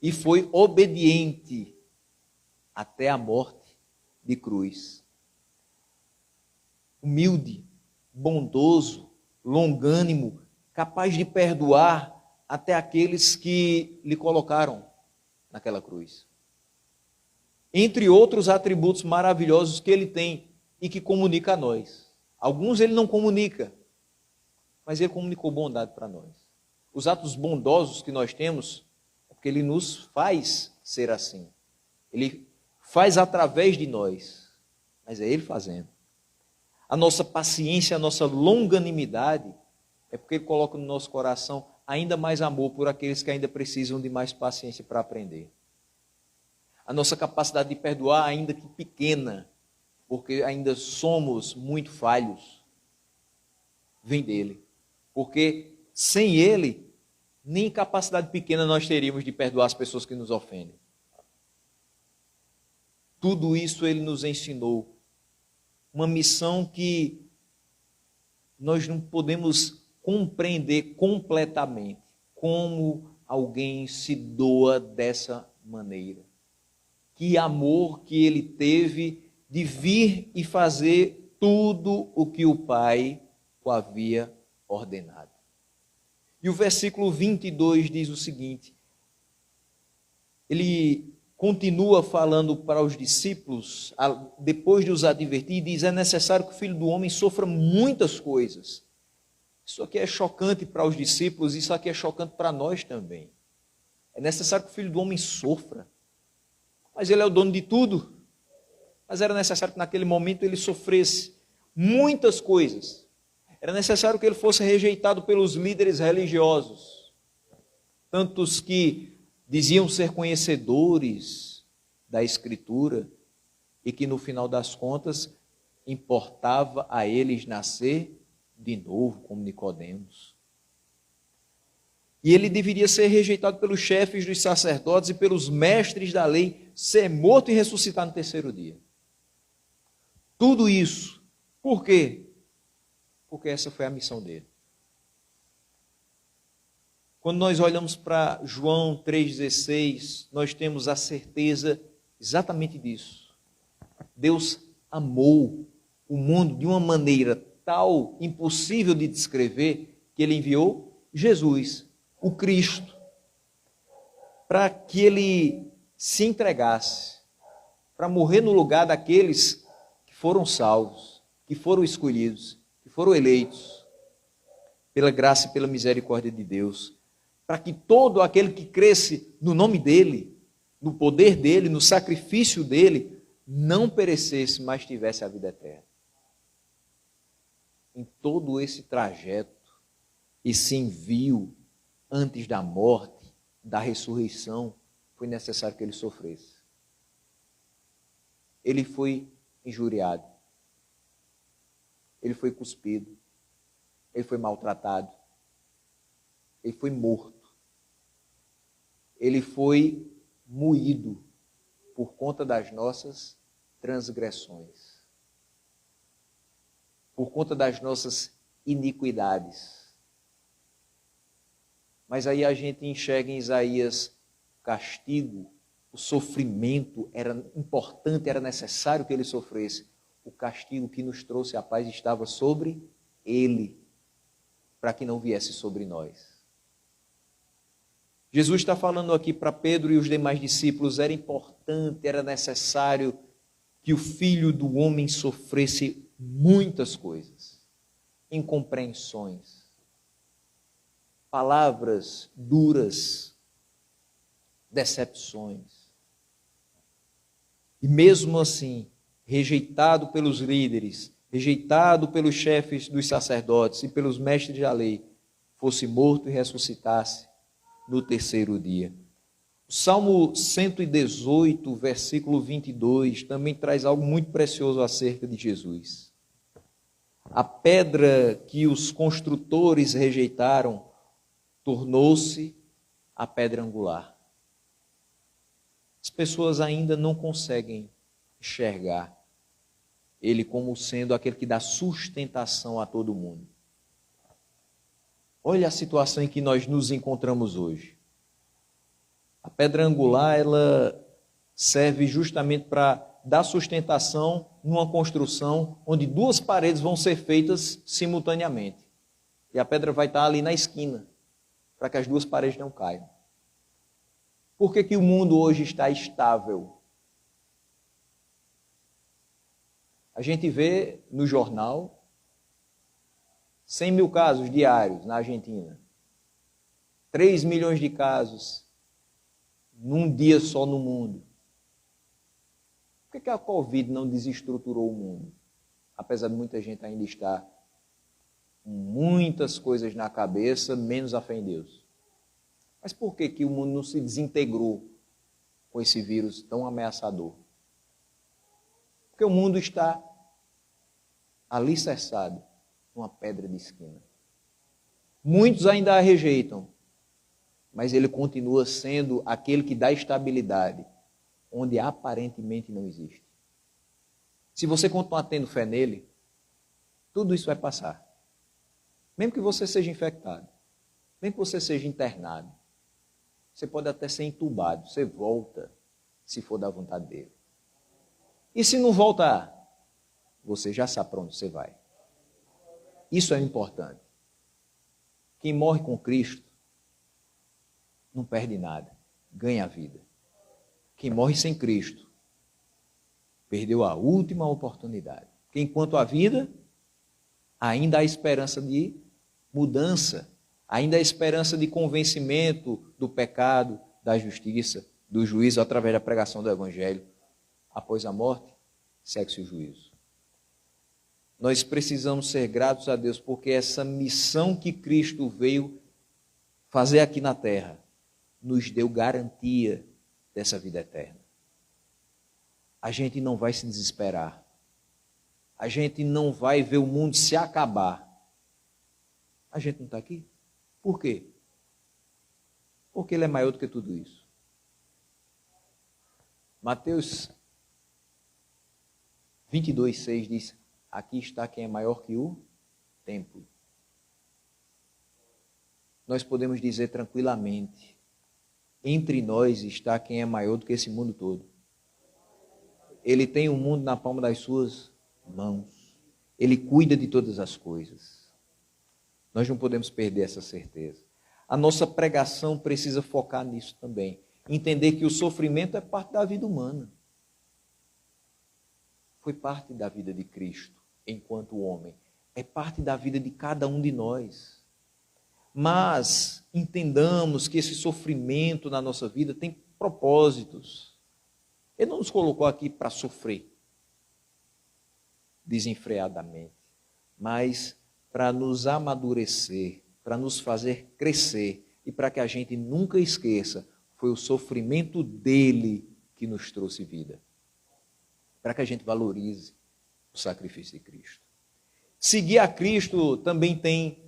e foi obediente até a morte de cruz. Humilde, bondoso, longânimo, capaz de perdoar até aqueles que lhe colocaram naquela cruz. Entre outros atributos maravilhosos que ele tem e que comunica a nós. Alguns ele não comunica, mas ele comunicou bondade para nós. Os atos bondosos que nós temos é porque ele nos faz ser assim. Ele faz através de nós, mas é ele fazendo. A nossa paciência, a nossa longanimidade é porque ele coloca no nosso coração ainda mais amor por aqueles que ainda precisam de mais paciência para aprender. A nossa capacidade de perdoar, ainda que pequena, porque ainda somos muito falhos, vem dele. Porque sem ele, nem capacidade pequena nós teríamos de perdoar as pessoas que nos ofendem. Tudo isso ele nos ensinou. Uma missão que nós não podemos compreender completamente como alguém se doa dessa maneira. Que amor que ele teve de vir e fazer tudo o que o Pai o havia ordenado. E o versículo 22 diz o seguinte: ele continua falando para os discípulos, depois de os advertir, diz: é necessário que o Filho do Homem sofra muitas coisas. Isso aqui é chocante para os discípulos, isso aqui é chocante para nós também. É necessário que o Filho do Homem sofra. Mas ele é o dono de tudo. Mas era necessário que naquele momento ele sofresse muitas coisas. Era necessário que ele fosse rejeitado pelos líderes religiosos, tantos que diziam ser conhecedores da Escritura e que no final das contas importava a eles nascer de novo, como Nicodemos. E ele deveria ser rejeitado pelos chefes dos sacerdotes e pelos mestres da lei, ser morto e ressuscitar no terceiro dia. Tudo isso. Por quê? Porque essa foi a missão dele. Quando nós olhamos para João 3,16, nós temos a certeza exatamente disso. Deus amou o mundo de uma maneira tal, impossível de descrever, que ele enviou Jesus, o Cristo, para que ele se entregasse, para morrer no lugar daqueles que foram salvos, que foram escolhidos, que foram eleitos, pela graça e pela misericórdia de Deus, para que todo aquele que cresce no nome dele, no poder dele, no sacrifício dele, não perecesse, mas tivesse a vida eterna. Em todo esse trajeto, esse envio antes da morte, da ressurreição, foi necessário que ele sofresse. Ele foi injuriado, ele foi cuspido, ele foi maltratado, ele foi morto, ele foi moído por conta das nossas transgressões, por conta das nossas iniquidades. Mas aí a gente enxerga em Isaías o castigo, o sofrimento era importante, era necessário que ele sofresse. O castigo que nos trouxe a paz estava sobre ele, para que não viesse sobre nós. Jesus está falando aqui para Pedro e os demais discípulos, era importante, era necessário que o Filho do Homem sofresse muitas coisas, incompreensões, palavras duras, decepções. E mesmo assim, rejeitado pelos líderes, rejeitado pelos chefes dos sacerdotes e pelos mestres da lei, fosse morto e ressuscitasse no terceiro dia. O Salmo 118, versículo 22, também traz algo muito precioso acerca de Jesus. A pedra que os construtores rejeitaram tornou-se a pedra angular. As pessoas ainda não conseguem enxergar ele como sendo aquele que dá sustentação a todo mundo. Olha a situação em que nós nos encontramos hoje. A pedra angular, ela serve justamente para dar sustentação numa construção onde duas paredes vão ser feitas simultaneamente. E a pedra vai estar ali na esquina, para que as duas paredes não caiam. Por que que o mundo hoje está estável? A gente vê no jornal 100 mil casos diários na Argentina. 3 milhões de casos num dia só no mundo. Por que a Covid não desestruturou o mundo? Apesar de muita gente ainda estar com muitas coisas na cabeça, menos a fé em Deus. Mas por que que o mundo não se desintegrou com esse vírus tão ameaçador? Porque o mundo está alicerçado numa pedra de esquina. Muitos ainda a rejeitam, mas ele continua sendo aquele que dá estabilidade, onde aparentemente não existe. Se você continuar tendo fé nele, tudo isso vai passar. Mesmo que você seja infectado, mesmo que você seja internado, você pode até ser entubado, você volta, se for da vontade dele. E se não voltar, você já sabe para onde você vai. Isso é importante. Quem morre com Cristo não perde nada, ganha a vida. Quem morre sem Cristo perdeu a última oportunidade. Porque enquanto há vida, ainda há esperança de mudança, ainda há esperança de convencimento do pecado, da justiça, do juízo através da pregação do Evangelho. Após a morte, segue-se o juízo. Nós precisamos ser gratos a Deus porque essa missão que Cristo veio fazer aqui na terra nos deu garantia dessa vida eterna. A gente não vai se desesperar. A gente não vai ver o mundo se acabar. A gente não está aqui? Por quê? Porque ele é maior do que tudo isso. Mateus 22:6 diz: aqui está quem é maior que o templo. Nós podemos dizer tranquilamente: entre nós está quem é maior do que esse mundo todo. Ele tem o mundo na palma das suas mãos. Ele cuida de todas as coisas. Nós não podemos perder essa certeza. A nossa pregação precisa focar nisso também. Entender que o sofrimento é parte da vida humana. Foi parte da vida de Cristo enquanto homem. É parte da vida de cada um de nós. Mas entendamos que esse sofrimento na nossa vida tem propósitos. Ele não nos colocou aqui para sofrer desenfreadamente, mas para nos amadurecer, para nos fazer crescer e para que a gente nunca esqueça, foi o sofrimento dele que nos trouxe vida. Para que a gente valorize o sacrifício de Cristo. Seguir a Cristo também tem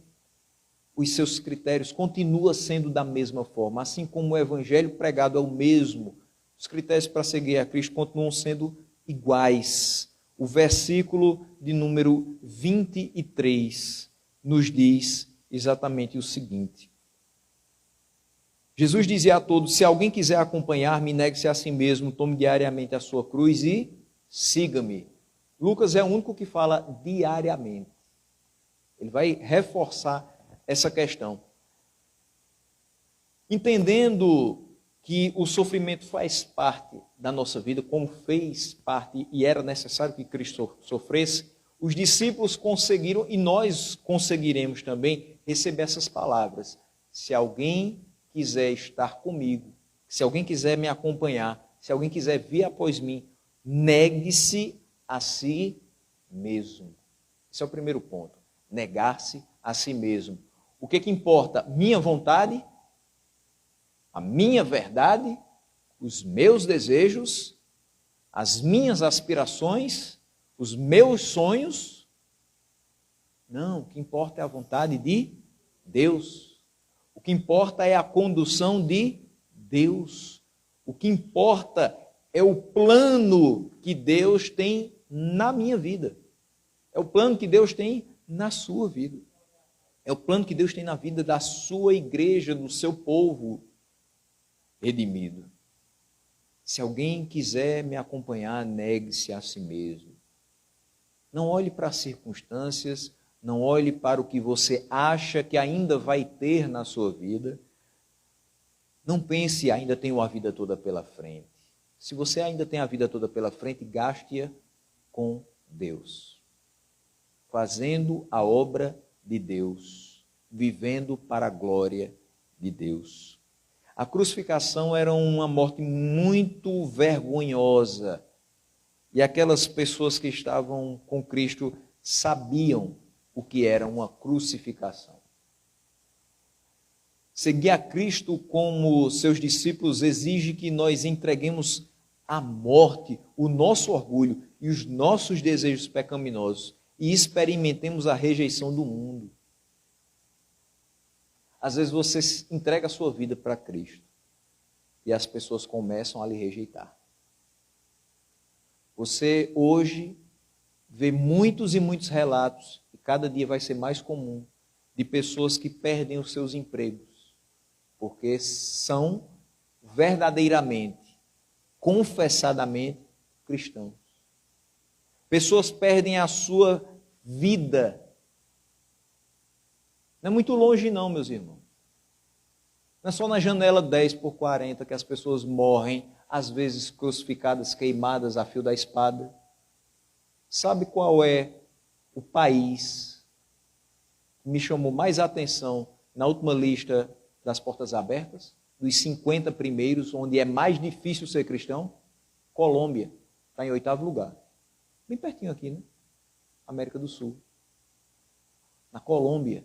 os seus critérios, continua sendo da mesma forma, assim como o evangelho pregado é o mesmo. Os critérios para seguir a Cristo continuam sendo iguais. O versículo de número 23 nos diz exatamente o seguinte. Jesus dizia a todos: se alguém quiser acompanhar-me, negue-se a si mesmo, tome diariamente a sua cruz e siga-me. Lucas é o único que fala diariamente. Ele vai reforçar essa questão. Entendendo que o sofrimento faz parte da nossa vida, como fez parte e era necessário que Cristo sofresse, os discípulos conseguiram, e nós conseguiremos também, receber essas palavras. Se alguém quiser estar comigo, se alguém quiser me acompanhar, se alguém quiser vir após mim, negue-se a si mesmo. Esse é o primeiro ponto. Negar-se a si mesmo. O que importa? Minha vontade, a minha verdade, os meus desejos, as minhas aspirações, os meus sonhos? Não, o que importa é a vontade de Deus. O que importa é a condução de Deus. O que importa é o plano que Deus tem na minha vida. É o plano que Deus tem na sua vida. É o plano que Deus tem na vida da sua igreja, do seu povo redimido. Se alguém quiser me acompanhar, negue-se a si mesmo. Não olhe para as circunstâncias, não olhe para o que você acha que ainda vai ter na sua vida. Não pense, ainda tenho a vida toda pela frente. Se você ainda tem a vida toda pela frente, gaste-a com Deus. Fazendo a obra de Deus, vivendo para a glória de Deus. A crucificação era uma morte muito vergonhosa. E aquelas pessoas que estavam com Cristo sabiam o que era uma crucificação. Seguir a Cristo como seus discípulos exige que nós entreguemos à morte o nosso orgulho e os nossos desejos pecaminosos e experimentemos a rejeição do mundo. Às vezes você entrega a sua vida para Cristo e as pessoas começam a lhe rejeitar. Você hoje vê muitos e muitos relatos, e cada dia vai ser mais comum, de pessoas que perdem os seus empregos, porque são verdadeiramente, confessadamente cristãos. Pessoas perdem a sua vida. Não é muito longe não, meus irmãos. Não é só na janela 10/40 que as pessoas morrem, às vezes crucificadas, queimadas a fio da espada. Sabe qual é o país que me chamou mais atenção na última lista das portas abertas? Dos 50 primeiros, onde é mais difícil ser cristão? Colômbia, está em 8º lugar. Bem pertinho aqui, né? América do Sul. Na Colômbia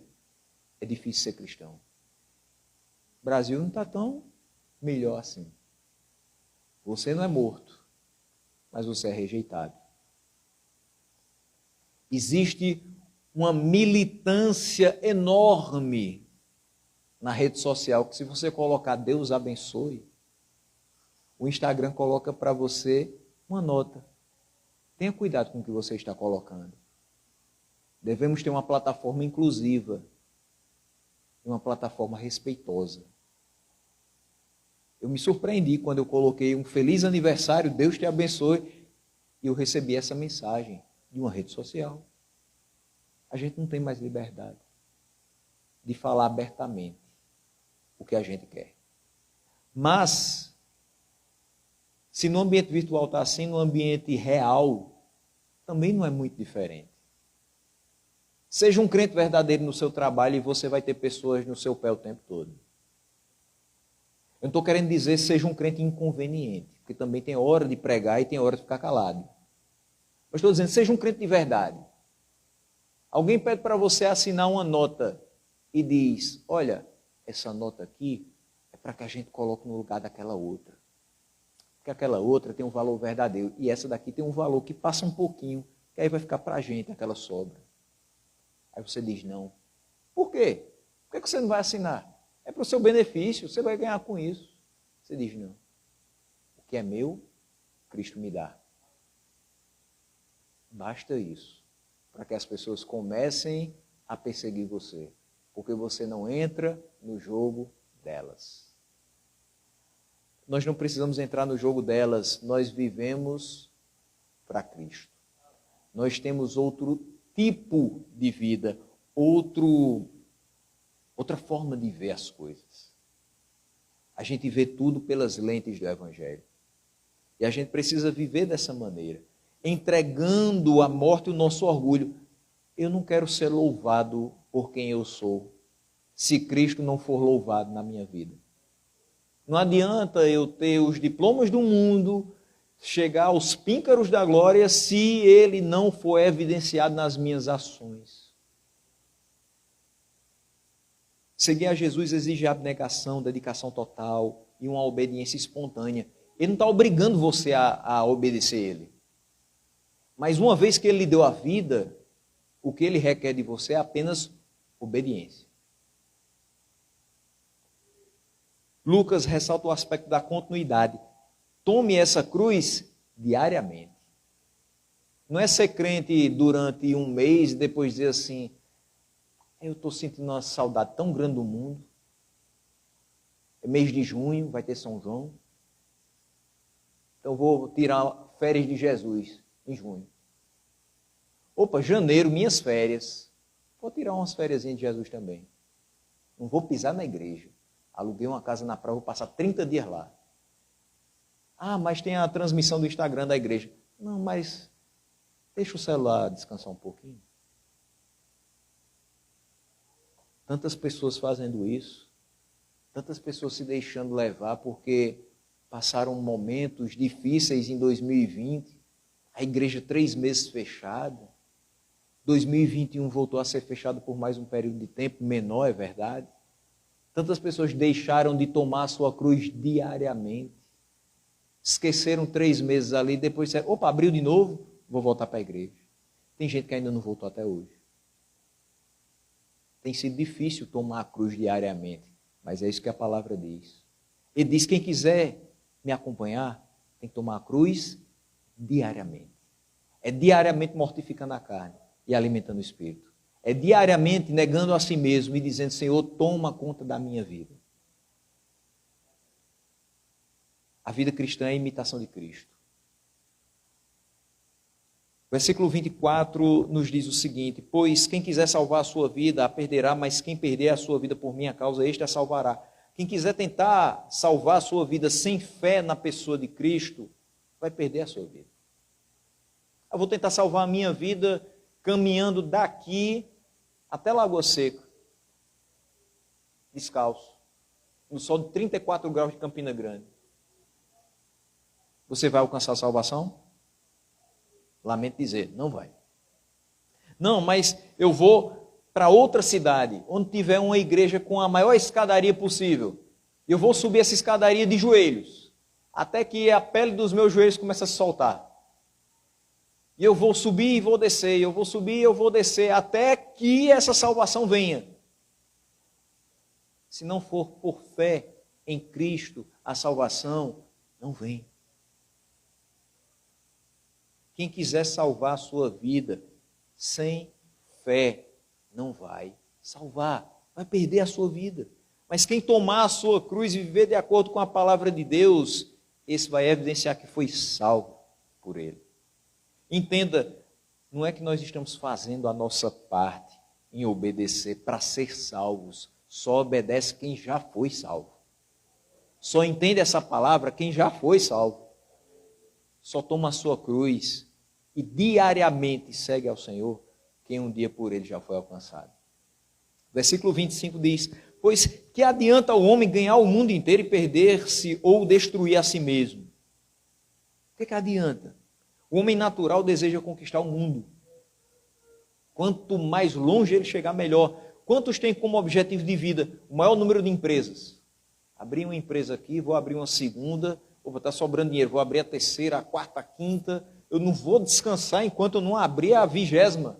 é difícil ser cristão. O Brasil não está tão melhor assim. Você não é morto, mas você é rejeitado. Existe uma militância enorme na rede social, que se você colocar Deus abençoe, o Instagram coloca para você uma nota. Tenha cuidado com o que você está colocando. Devemos ter uma plataforma inclusiva, uma plataforma respeitosa. Eu me surpreendi quando eu coloquei um feliz aniversário, Deus te abençoe, e eu recebi essa mensagem de uma rede social. A gente não tem mais liberdade de falar abertamente o que a gente quer. Mas, se no ambiente virtual está assim, no ambiente real, também não é muito diferente. Seja um crente verdadeiro no seu trabalho e você vai ter pessoas no seu pé o tempo todo. Eu não estou querendo dizer seja um crente inconveniente, porque também tem hora de pregar e tem hora de ficar calado. Eu estou dizendo, seja um crente de verdade. Alguém pede para você assinar uma nota e diz, olha, essa nota aqui é para que a gente coloque no lugar daquela outra. Porque aquela outra tem um valor verdadeiro e essa daqui tem um valor que passa um pouquinho, que aí vai ficar para a gente aquela sobra. Aí você diz não. Por quê? Por que você não vai assinar? É para o seu benefício, você vai ganhar com isso. Você diz não. O que é meu, Cristo me dá. Basta isso, para que as pessoas comecem a perseguir você, porque você não entra no jogo delas. Nós não precisamos entrar no jogo delas, nós vivemos para Cristo. Nós temos outro tipo de vida, outra forma de ver as coisas. A gente vê tudo pelas lentes do Evangelho. E a gente precisa viver dessa maneira, entregando à morte o nosso orgulho. Eu não quero ser louvado por quem eu sou, se Cristo não for louvado na minha vida. Não adianta eu ter os diplomas do mundo, chegar aos píncaros da glória, se ele não for evidenciado nas minhas ações. Seguir a Jesus exige abnegação, dedicação total e uma obediência espontânea. Ele não está obrigando você a obedecer ele. Mas uma vez que ele lhe deu a vida, o que ele requer de você é apenas obediência. Lucas ressalta o aspecto da continuidade. Tome essa cruz diariamente. Não é ser crente durante um mês e depois dizer assim, eu estou sentindo uma saudade tão grande do mundo. É mês de junho, vai ter São João. Então vou tirar férias de Jesus em junho. Opa, janeiro, minhas férias. Vou tirar umas férias de Jesus também. Não vou pisar na igreja. Aluguei uma casa na praia, vou passar 30 dias lá. Ah, mas tem a transmissão do Instagram da igreja. Não, mas deixa o celular descansar um pouquinho. Tantas pessoas fazendo isso, tantas pessoas se deixando levar porque passaram momentos difíceis em 2020, a igreja 3 meses fechada, 2021 voltou a ser fechado por mais um período de tempo menor, é verdade. Tantas pessoas deixaram de tomar a sua cruz diariamente, esqueceram 3 meses ali, depois disseram, opa, abriu de novo, vou voltar para a igreja. Tem gente que ainda não voltou até hoje. Tem sido difícil tomar a cruz diariamente, mas é isso que a palavra diz. Ele diz, quem quiser me acompanhar, tem que tomar a cruz diariamente. É diariamente mortificando a carne e alimentando o espírito. É diariamente negando a si mesmo e dizendo, Senhor, toma conta da minha vida. A vida cristã é a imitação de Cristo. Versículo 24 nos diz o seguinte, pois quem quiser salvar a sua vida, a perderá, mas quem perder a sua vida por minha causa, este a salvará. Quem quiser tentar salvar a sua vida sem fé na pessoa de Cristo, vai perder a sua vida. Eu vou tentar salvar a minha vida caminhando daqui até Lagoa Seca, descalço, no sol de 34 graus de Campina Grande. Você vai alcançar a salvação? Lamento dizer, não vai. Não, mas eu vou para outra cidade, onde tiver uma igreja com a maior escadaria possível. Eu vou subir essa escadaria de joelhos, até que a pele dos meus joelhos comece a se soltar. E eu vou subir e vou descer, eu vou subir e eu vou descer, até que essa salvação venha. se não for por fé em Cristo, a salvação não vem. Quem quiser salvar a sua vida sem fé, não vai salvar, vai perder a sua vida. Mas quem tomar a sua cruz e viver de acordo com a palavra de Deus, esse vai evidenciar que foi salvo por Ele. Entenda, não é que nós estamos fazendo a nossa parte em obedecer para ser salvos. Só obedece quem já foi salvo. Só entende essa palavra quem já foi salvo. Só toma a sua cruz e diariamente segue ao Senhor quem um dia por Ele já foi alcançado. Versículo 25 diz: pois que adianta o homem ganhar o mundo inteiro e perder-se ou destruir a si mesmo? O que adianta? O homem natural deseja conquistar o mundo. Quanto mais longe ele chegar, melhor. Quantos têm como objetivo de vida o maior número de empresas? Abrir uma empresa aqui, vou abrir uma segunda, vou estar sobrando dinheiro, vou abrir a terceira, a quarta, a quinta. Eu não vou descansar enquanto eu não abrir a 20ª.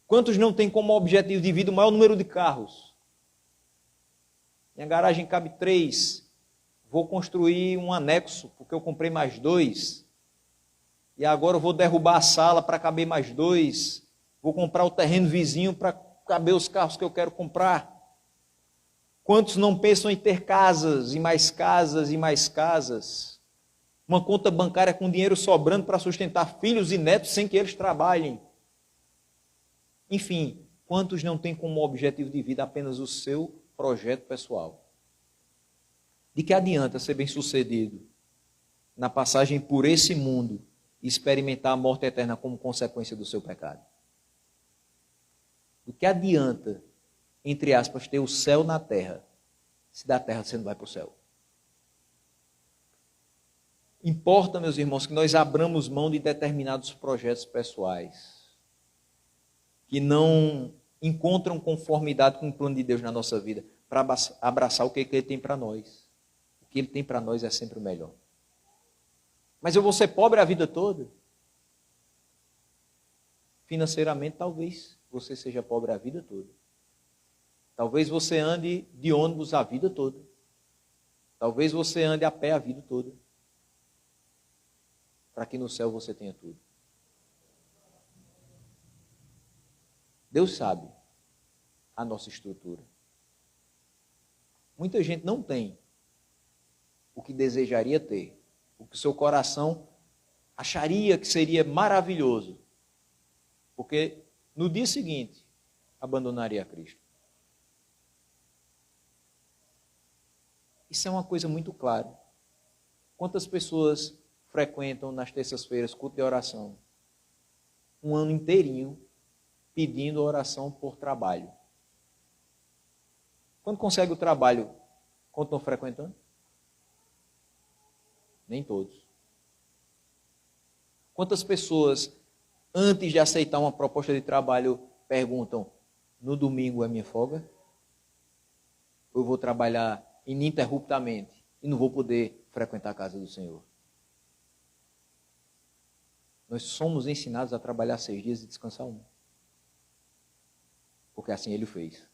Quantos não têm como objetivo de vida o maior número de carros? Minha garagem cabe 3. Vou construir um anexo, porque eu comprei mais 2. E agora eu vou derrubar a sala para caber mais 2. Vou comprar o terreno vizinho para caber os carros que eu quero comprar. Quantos não pensam em ter casas, e mais casas, e mais casas? Uma conta bancária com dinheiro sobrando para sustentar filhos e netos sem que eles trabalhem. Enfim, quantos não têm como objetivo de vida apenas o seu projeto pessoal? De que adianta ser bem-sucedido na passagem por esse mundo e experimentar a morte eterna como consequência do seu pecado? Do que adianta, entre aspas, ter o céu na terra, se da terra você não vai para o céu? Importa, meus irmãos, que nós abramos mão de determinados projetos pessoais que não encontram conformidade com o plano de Deus na nossa vida, para abraçar o que Ele tem para nós. O que Ele tem para nós é sempre o melhor. Mas eu vou ser pobre a vida toda? Financeiramente, talvez você seja pobre a vida toda. Talvez você ande de ônibus a vida toda. Talvez você ande a pé a vida toda. Para que no céu você tenha tudo. Deus sabe a nossa estrutura. Muita gente não tem o que desejaria ter, o que seu coração acharia que seria maravilhoso, porque no dia seguinte abandonaria a Cristo. Isso é uma coisa muito clara. Quantas pessoas frequentam nas terças-feiras culto de oração? Um ano inteirinho pedindo oração por trabalho. Quando consegue o trabalho, continuam frequentando? Nem todos. Quantas pessoas, antes de aceitar uma proposta de trabalho, perguntam: no domingo é minha folga? Eu vou trabalhar ininterruptamente e não vou poder frequentar a casa do Senhor? Nós somos ensinados a trabalhar 6 dias e descansar 1. Porque assim Ele fez.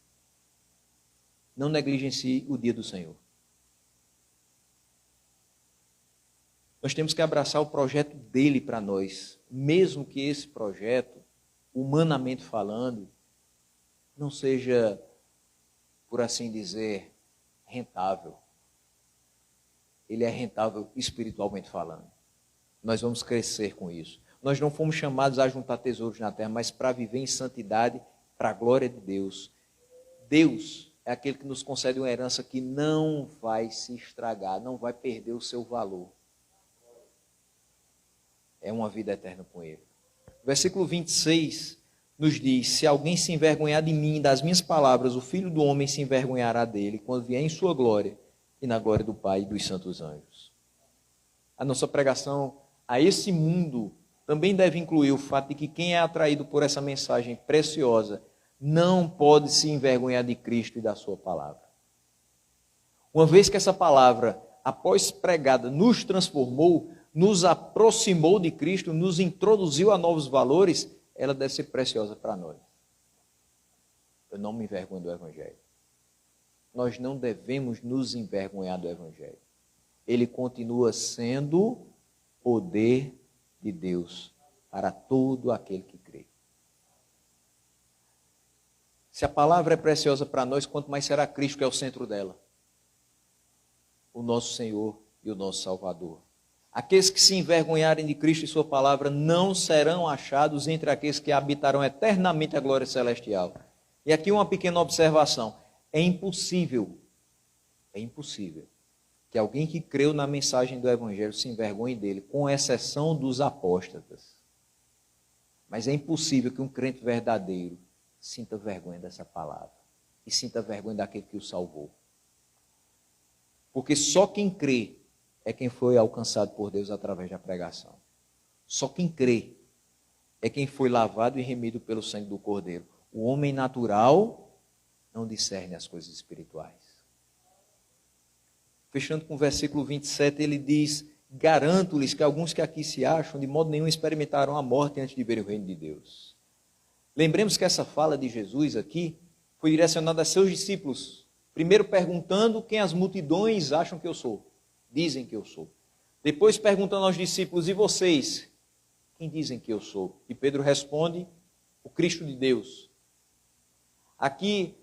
Não negligencie o dia do Senhor. Nós temos que abraçar o projeto dele para nós, mesmo que esse projeto, humanamente falando, não seja, por assim dizer, rentável. Ele é rentável espiritualmente falando. Nós vamos crescer com isso. Nós não fomos chamados a juntar tesouros na terra, mas para viver em santidade, para a glória de Deus. Deus é aquele que nos concede uma herança que não vai se estragar, não vai perder o seu valor. É uma vida eterna com Ele. Versículo 26 nos diz: se alguém se envergonhar de mim e das minhas palavras, o Filho do Homem se envergonhará dele, quando vier em sua glória e na glória do Pai e dos santos anjos. A nossa pregação a esse mundo também deve incluir o fato de que quem é atraído por essa mensagem preciosa não pode se envergonhar de Cristo e da sua palavra. Uma vez que essa palavra, após pregada, nos transformou, nos aproximou de Cristo, nos introduziu a novos valores, ela deve ser preciosa para nós. eu não me envergonho do Evangelho. Nós não devemos nos envergonhar do Evangelho. Ele continua sendo poder de Deus para todo aquele que crê. Se a palavra é preciosa para nós, quanto mais será Cristo que é o centro dela? O nosso Senhor e o nosso Salvador. Aqueles que se envergonharem de Cristo e sua palavra não serão achados entre aqueles que habitarão eternamente a glória celestial. E aqui uma pequena observação. É impossível que alguém que creu na mensagem do Evangelho se envergonhe dele, com exceção dos apóstatas. Mas é impossível que um crente verdadeiro sinta vergonha dessa palavra e sinta vergonha daquele que o salvou. Porque só quem crê é quem foi alcançado por Deus através da pregação. Só quem crê é quem foi lavado e remido pelo sangue do Cordeiro. O homem natural não discerne as coisas espirituais. Fechando com o versículo 27, ele diz: garanto-lhes que alguns que aqui se acham, de modo nenhum experimentaram a morte antes de verem o reino de Deus. Lembremos que essa fala de Jesus aqui foi direcionada a seus discípulos, primeiro perguntando quem as multidões acham que eu sou, dizem que eu sou. Depois perguntando aos discípulos: e vocês, quem dizem que eu sou? E Pedro responde: o Cristo de Deus. Aqui,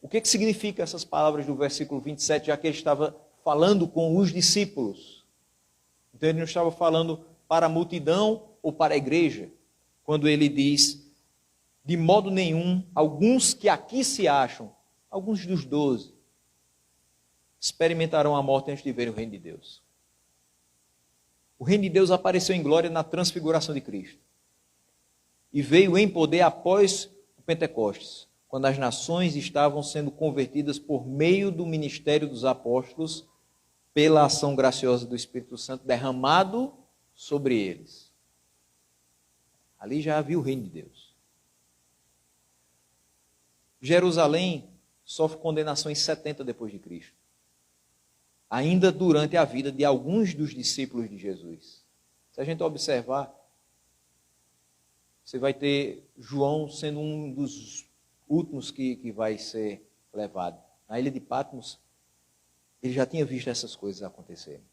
o que significa essas palavras do versículo 27, já que ele estava falando com os discípulos? Então ele não estava falando para a multidão ou para a igreja, quando ele diz: de modo nenhum, alguns que aqui se acham, alguns dos 12, experimentarão a morte antes de verem o reino de Deus. O reino de Deus apareceu em glória na transfiguração de Cristo. E veio em poder após o Pentecostes, quando as nações estavam sendo convertidas por meio do ministério dos apóstolos, pela ação graciosa do Espírito Santo derramado sobre eles. Ali já havia o reino de Deus. Jerusalém sofre condenação em 70 depois de Cristo, ainda durante a vida de alguns dos discípulos de Jesus. Se a gente observar, você vai ter João sendo um dos últimos que vai ser levado. Na ilha de Patmos, ele já tinha visto essas coisas acontecerem.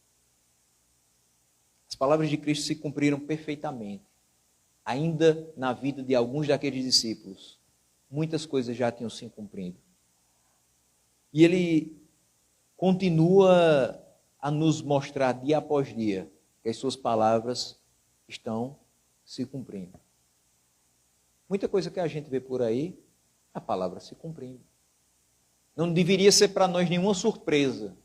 As palavras de Cristo se cumpriram perfeitamente. Ainda na vida de alguns daqueles discípulos, muitas coisas já tinham se cumprido. E ele continua a nos mostrar dia após dia que as suas palavras estão se cumprindo. Muita coisa que a gente vê por aí, a palavra se cumprindo. Não deveria ser para nós nenhuma surpresa.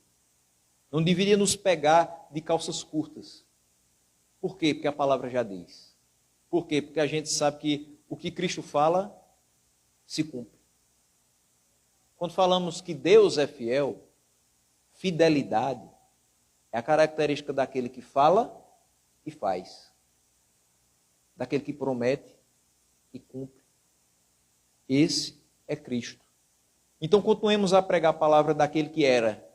Não deveria nos pegar de calças curtas. Por quê? Porque a palavra já diz. Por quê? Porque a gente sabe que o que Cristo fala se cumpre. Quando falamos que Deus é fiel, fidelidade é a característica daquele que fala e faz. Daquele que promete e cumpre. Esse é Cristo. Então continuemos a pregar a palavra daquele que era,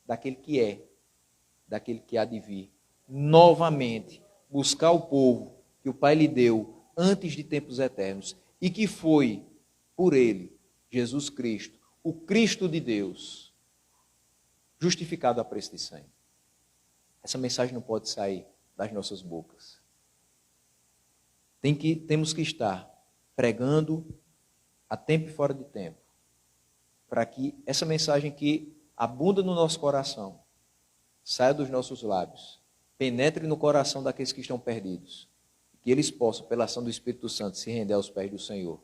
daquele que é, daquele que há de vir. Novamente, buscar o povo que o Pai lhe deu antes de tempos eternos e que foi, por ele, Jesus Cristo, o Cristo de Deus, justificado a preço de sangue. Essa mensagem não pode sair das nossas bocas. Temos que estar pregando a tempo e fora de tempo, para que essa mensagem que abunda no nosso coração, saia dos nossos lábios, penetre no coração daqueles que estão perdidos, que eles possam, pela ação do Espírito Santo, se render aos pés do Senhor,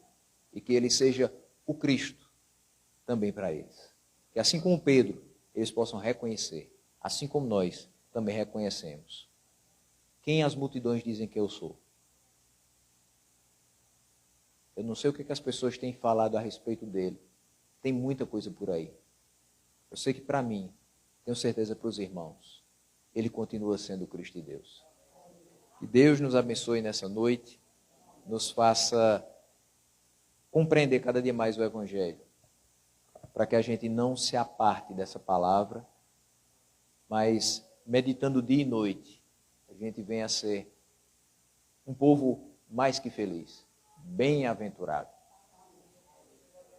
e que ele seja o Cristo também para eles. Que assim como Pedro, eles possam reconhecer, assim como nós também reconhecemos. Quem as multidões dizem que eu sou? Eu não sei o que as pessoas têm falado a respeito dele. Tem muita coisa por aí. Eu sei que para mim, tenho certeza para os irmãos, ele continua sendo o Cristo de Deus. Que Deus nos abençoe nessa noite, nos faça compreender cada dia mais o Evangelho, para que a gente não se aparte dessa palavra, mas meditando dia e noite, a gente venha a ser um povo mais que feliz, bem-aventurado.